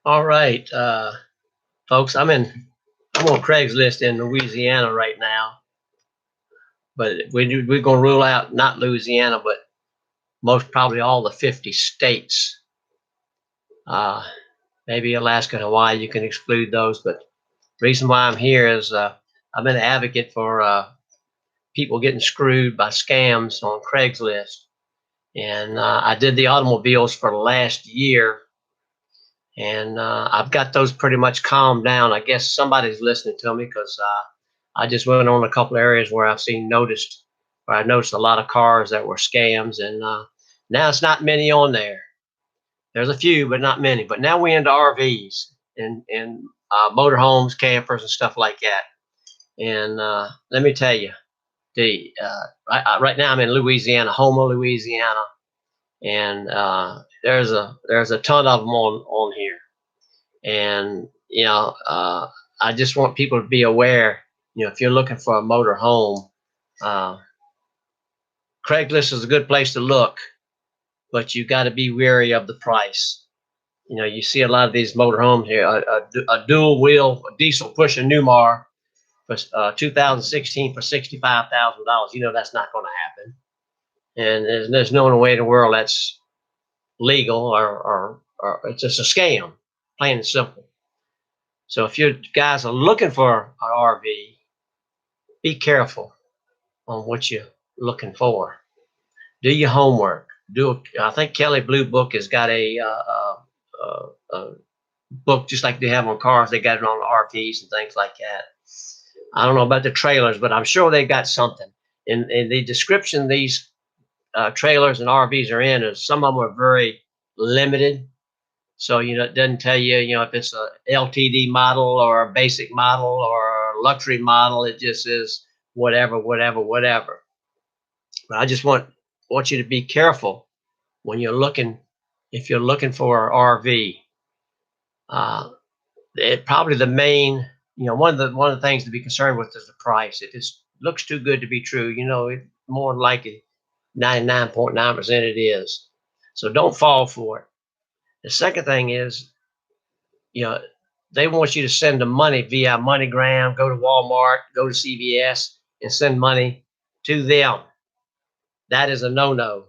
All right, folks. I'm on Craigslist in Louisiana right now, but we're gonna rule out not Louisiana, but most probably all the 50 states. Uh, Maybe Alaska and Hawaii. You can exclude those, but the reason why I'm here is I've been an advocate for people getting screwed by scams on Craigslist, and I did the automobiles for the last year. And I've got those pretty much calmed down. I guess somebody's listening to me because I just went on a couple areas where where I noticed a lot of cars that were scams, and now it's not many on there. There's a few, but not many. But now we're into RVs and motorhomes, campers, and stuff like that. And let me tell you, right now I'm in Louisiana, Houma, Louisiana, and there's a ton of them on here. And I just want people to be aware. If you're looking for a motor home, uh, Craigslist is a good place to look, but you got to be wary of the price. You see a lot of these motor homes here, a dual wheel a diesel pushing Newmar for 2016 for $65,000. That's not going to happen, and there's no way in the world that's legal, or it's just a scam, plain and simple. So if you guys are looking for an RV, be careful on what you're looking for. Do your homework. I think Kelly Blue Book has got a book just like they have on cars. They got it on RVs and things like that. I don't know about the trailers, but I'm sure they got something. In the description these trailers and RVs are in, is some of them are very limited. So, it doesn't tell you, if it's a LTD model or a basic model or a luxury model. It just is whatever, whatever, whatever. But I just want you to be careful when if you're looking for an RV. Probably the main, one of the things to be concerned with is the price. It just looks too good to be true. It more likely 99.9% it is. So don't fall for it. The second thing is, they want you to send them money via MoneyGram, go to Walmart, go to CVS, and send money to them. That is a no-no.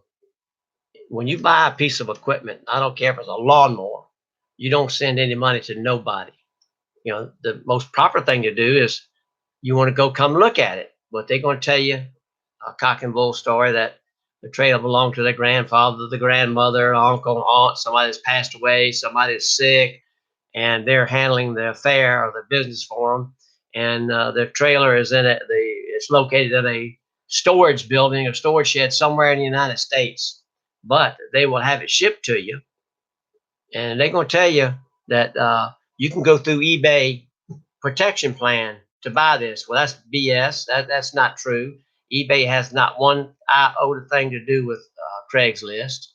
When you buy a piece of equipment, I don't care if it's a lawnmower, you don't send any money to nobody. The most proper thing to do is you want to go come look at it. But they're going to tell you a cock and bull story that the trailer belonged to their grandfather, the grandmother, uncle, aunt, somebody that's passed away, somebody that's sick, and they're handling the affair or the business for them. And the trailer is it's located in a storage building or storage shed somewhere in the United States. But they will have it shipped to you, and they're going to tell you that you can go through eBay protection plan to buy this. Well, that's BS. That's not true. eBay has not one iota thing to do with Craigslist.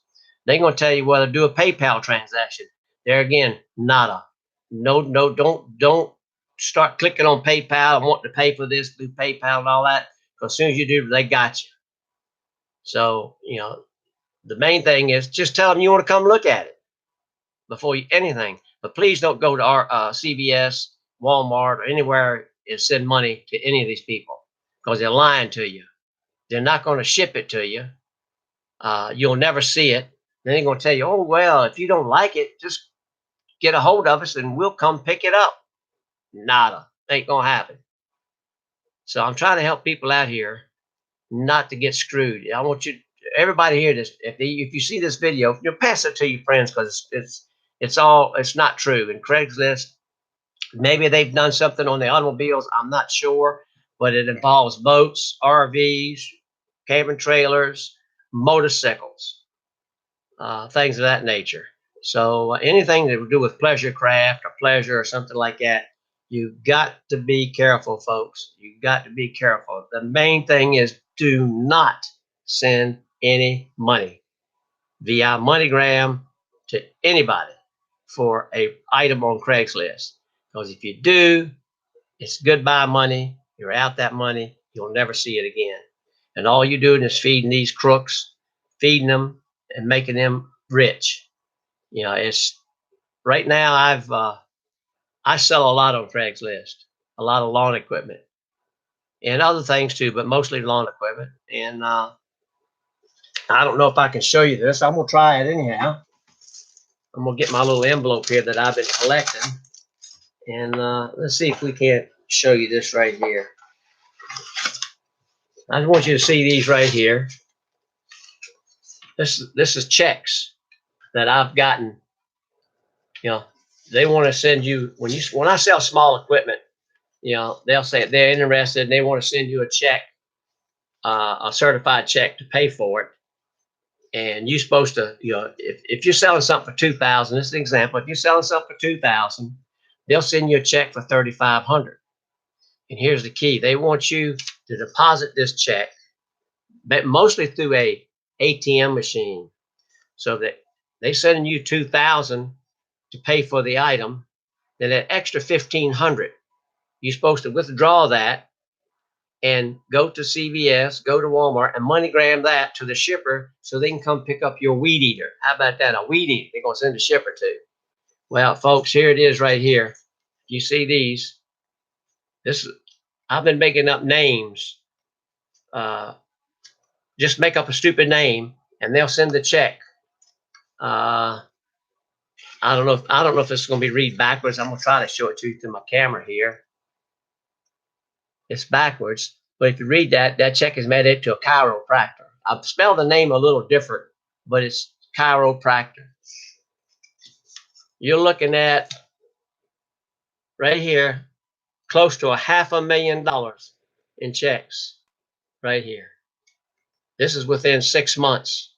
They're going to tell you whether to do a PayPal transaction. There again, nada. No, don't start clicking on PayPal and want to pay for this through PayPal and all that. Because as soon as you do, they got you. So, the main thing is just tell them you want to come look at it before anything. But please don't go to our CVS, Walmart, or anywhere and send money to any of these people, because they're lying to you. They're not going to ship it to you. You'll never see it. Then they're going to tell you, oh, well, if you don't like it, just get a hold of us and we'll come pick it up. Nada. Ain't going to happen. So I'm trying to help people out here not to get screwed. I want everybody here, if you see this video, pass it to your friends, because it's not true. And Craigslist, maybe they've done something on the automobiles, I'm not sure, but it involves boats, RVs, camping trailers, motorcycles, things of that nature. So anything that would do with pleasure craft or pleasure or something like that, you've got to be careful, folks. You've got to be careful. The main thing is, do not send any money via MoneyGram to anybody for a item on Craigslist. Because if you do, it's goodbye money. You're out that money. You'll never see it again. And all you're doing is feeding these crooks, feeding them and making them rich. You know, it's right now. I sell a lot on Craigslist, a lot of lawn equipment and other things too, but mostly lawn equipment. And I don't know if I can show you this. I'm gonna try it anyhow. I'm gonna get my little envelope here that I've been collecting, and let's see if we can't show you this right here. I just want you to see these right here. This is checks that I've gotten. You know, they want to send you when I sell small equipment. You know, they'll say they're interested and they want to send you a check, a certified check to pay for it. And you're supposed to, you know, if you're selling something for 2,000, this is an example. If you're selling something for 2,000, they'll send you a check for 3,500. And here's the key: they want you to deposit this check, but mostly through a ATM machine, so that they sending you 2,000 to pay for the item. Then that extra 1,500, you're supposed to withdraw that and go to CVS, go to Walmart, and MoneyGram that to the shipper so they can come pick up your weed eater. How about that? A weed eater they're going to send the shipper to. Well, folks, here it is right here. You see these? This I've been making up names. Just make up a stupid name, and they'll send the check. I don't know. I don't know if it's going to be read backwards. I'm going to try to show it to you through my camera here. It's backwards, but if you read that, that check is made to a chiropractor. I've spelled the name a little different, but it's chiropractor. You're looking at right here, close to $500,000 in checks right here. This is within 6 months,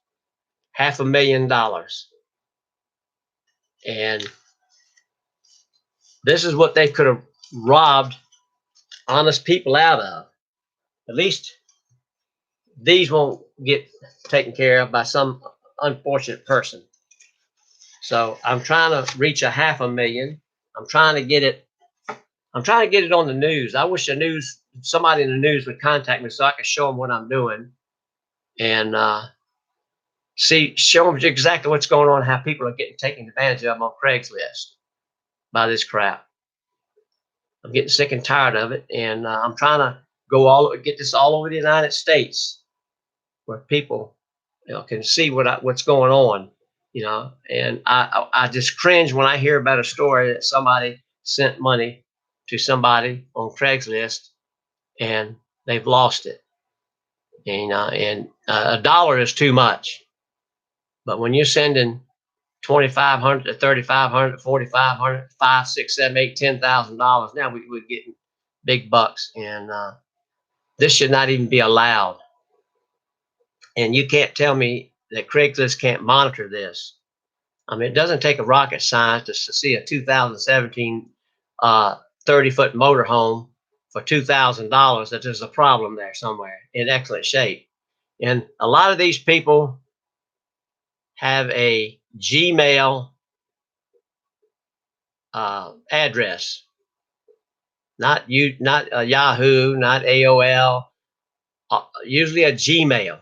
$500,000. And this is what they could have robbed honest people out of. At least these won't get taken care of by some unfortunate person. So I'm trying to reach $500,000. I'm trying to get it on the news. I wish somebody in the news would contact me so I could show them what I'm doing and show them exactly what's going on, how people are getting taken advantage of on Craigslist by this crap. I'm getting sick and tired of it, and I'm trying to get this all over the United States where people, you know, can see what's going on, you know. And I just cringe when I hear about a story that somebody sent money to somebody on Craigslist and they've lost it. And $1 is too much, but when you're sending 2,500 to 3,500 to 4,500, $5, $6, $7, $8, $10,000, now we're getting big bucks, and this should not even be allowed. And you can't tell me that Craigslist can't monitor this. I mean, it doesn't take a rocket scientist to see a 2017 30-foot motorhome for $2,000 that there's a problem there somewhere in excellent shape. And a lot of these people have a Gmail address, not Yahoo, not AOL, usually a Gmail.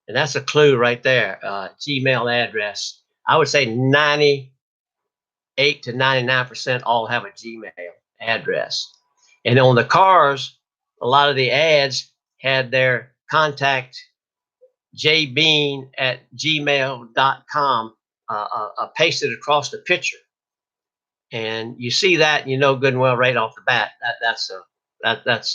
And that's a clue right there. Gmail address. I would say 98 to 99% all have a Gmail address. And on the cars, a lot of the ads had their contact jbean@gmail.com pasted across the picture. And you see that, you know good and well right off the bat that's a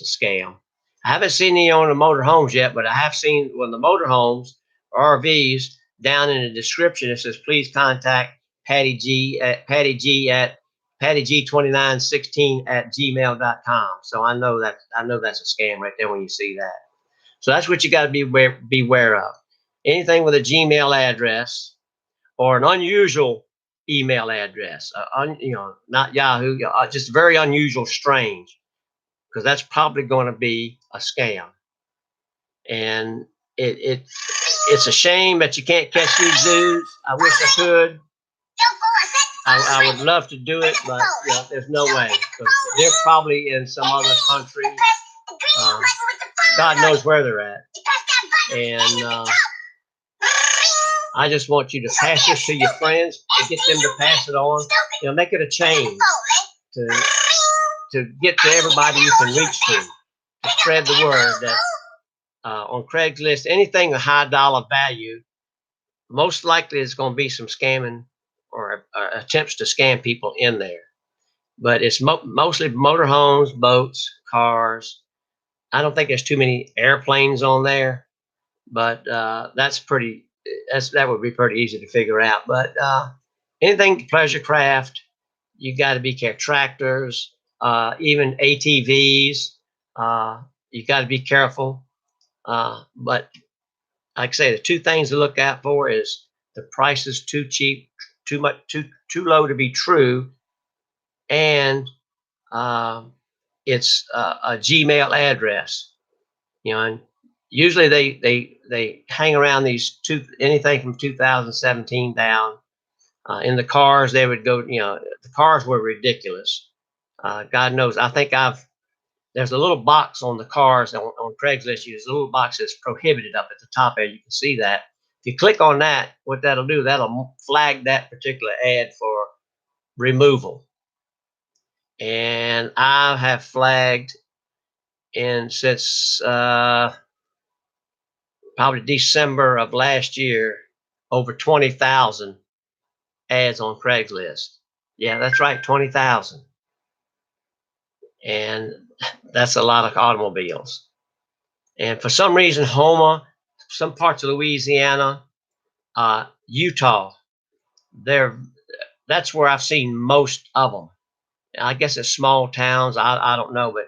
scam. I haven't seen any on the motorhomes yet, but I have seen when the motorhomes or RVs, down in the description it says please contact Patty G at pattyg2916@gmail.com. So I know that's a scam right there when you see that. So that's what you got to beware of. Anything with a Gmail address or an unusual email address, not Yahoo, just very unusual, strange, because that's probably going to be a scam. And it's a shame that you can't catch these dudes. I wish I could. I would love to do it, but you know, there's no way. They're probably in some other country. God knows where they're at. And I just want you to pass this to your friends, to get them to pass it on. Make it a chain to get to everybody you can reach to spread the word that on Craigslist, anything of high dollar value, most likely is going to be some scamming or attempts to scam people in there. But it's mostly motorhomes, boats, cars. I don't think there's too many airplanes on there, but that would be pretty easy to figure out. But anything pleasure craft, you got to be careful. Tractors, even ATVs, you got to be careful. But like I say, the two things to look out for is the price is too cheap, too low to be true, and it's a Gmail address. And usually they hang around these anything from 2017 down. In the cars, they would go. The cars were ridiculous. God knows, I think there's a little box on the cars on Craigslist. There's a little box that's prohibited up at the top there. You can see that. If you click on that, what that'll do, that'll flag that particular ad for removal. And I have flagged since probably December of last year, over 20,000 ads on Craigslist. Yeah, that's right, 20,000. And that's a lot of automobiles. And for some reason, Houma, some parts of Louisiana, Utah, that's where I've seen most of them. I guess it's small towns. I don't know, but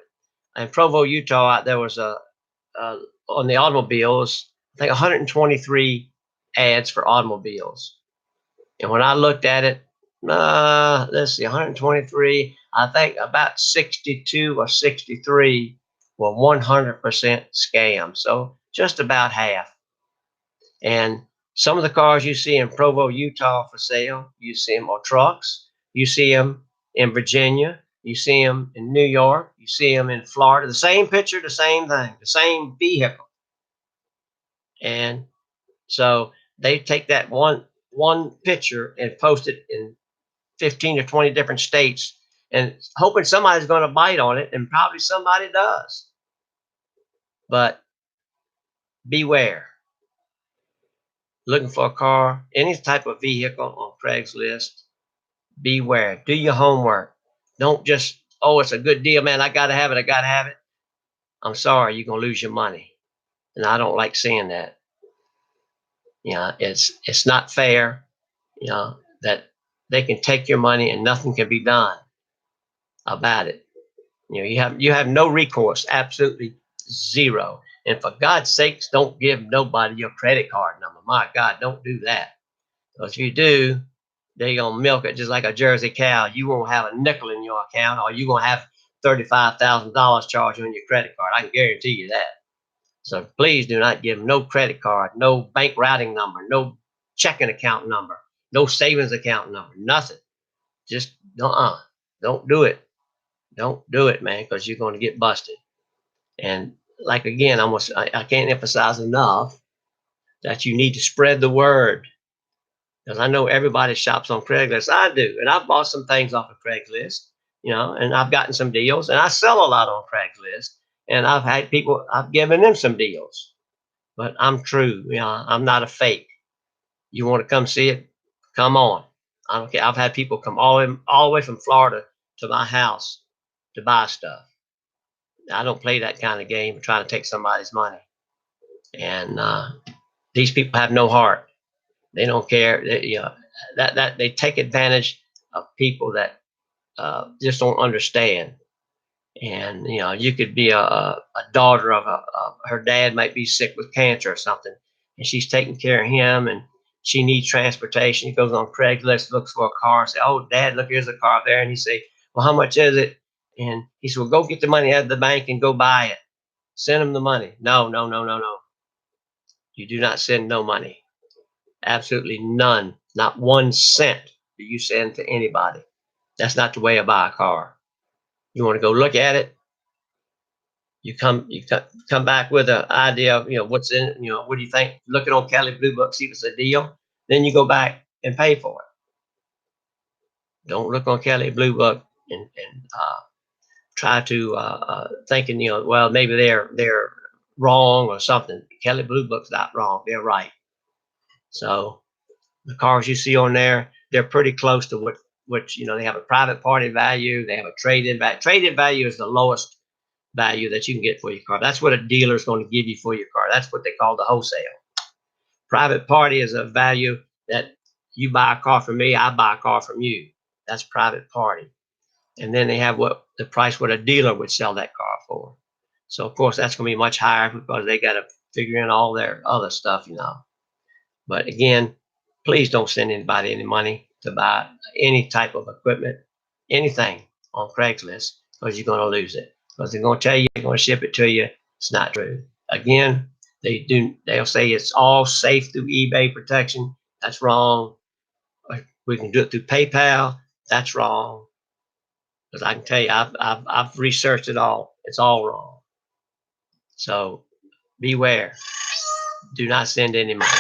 in Provo, Utah, there was on the automobiles, I think 123 ads for automobiles. And when I looked at it, let's see, 123, I think about 62 or 63 were 100% scam. So just about half. And some of the cars you see in Provo, Utah for sale, you see them on trucks, you see them in Virginia, you see them in New York, you see them in Florida, the same picture, the same thing, the same vehicle. And so they take that one picture and post it in 15 or 20 different states and hoping somebody's going to bite on it, and probably somebody does. But beware. Looking for a car, any type of vehicle on Craigslist, beware. Do your homework. Don't just, oh, it's a good deal, man, I got to have it. I'm sorry, you're going to lose your money. And I don't like seeing that. It's not fair, that they can take your money and nothing can be done about it. You have no recourse, absolutely zero. And for God's sakes, don't give nobody your credit card number. My God, don't do that. Because if you do, they're going to milk it just like a Jersey cow. You won't have a nickel in your account, or you're going to have $35,000 charged on your credit card. I can guarantee you that. So please do not give them no credit card, no bank routing number, no checking account number, no savings account number, nothing. Just don't do it. Don't do it, man, because you're going to get busted. And like again, I can't emphasize enough that you need to spread the word. Because I know everybody shops on Craigslist. I do, and I've bought some things off of Craigslist, and I've gotten some deals, and I sell a lot on Craigslist, and I've had people, I've given them some deals. But I'm true, I'm not a fake. You want to come see it? Come on. I don't care. I've had people come all the way from Florida to my house to buy stuff. I don't play that kind of game of trying to take somebody's money. And these people have no heart. They don't care. That they take advantage of people that just don't understand. And you could be a daughter of her dad might be sick with cancer or something, and she's taking care of him, and she needs transportation. He goes on Craigslist, looks for a car, say, "Oh, Dad, look, here's a car there," and he say, "Well, how much is it?" And he said, "Well, go get the money out of the bank and go buy it. Send him the money." No, no, no, no, no. You do not send no money. Absolutely none. Not 1 cent do you send to anybody. That's not the way to buy a car. You want to go look at it. You come back with an idea of what's in it. What do you think? Look it on Kelly Blue Book, see if it's a deal. then you go back and pay for it. Don't look on Kelly Blue Book and try to thinking, well, maybe they're wrong or something. Kelly Blue Book's not wrong; they're right. So the cars you see on there, they're pretty close to what they have a private party value. They have a trade-in value. Trade-in value is the lowest value that you can get for your car. That's what a dealer is going to give you for your car. That's what they call the wholesale. Private party is a value that you buy a car from me, I buy a car from you. That's private party. And then they have what the price what a dealer would sell that car for. So of course that's going to be much higher because they got to figure in all their other stuff. But again, please don't send anybody any money to buy any type of equipment, anything on Craigslist, because you're going to lose it. Because they're going to tell you they're going to ship it to you. It's not true. Again, they'll say it's all safe through eBay protection. That's wrong. We can do it through PayPal. That's wrong. Because I can tell you, I've researched it all. It's all wrong. So beware. Do not send any money.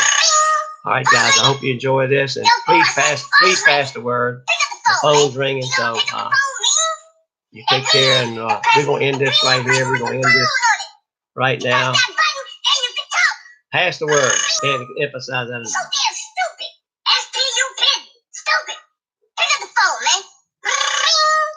All right, guys. I hope you enjoy this, and please pass the word. The phone's ringing, so you take care, and we're gonna end this right here. We're gonna end this right now. Pass the word. Can't emphasize that enough.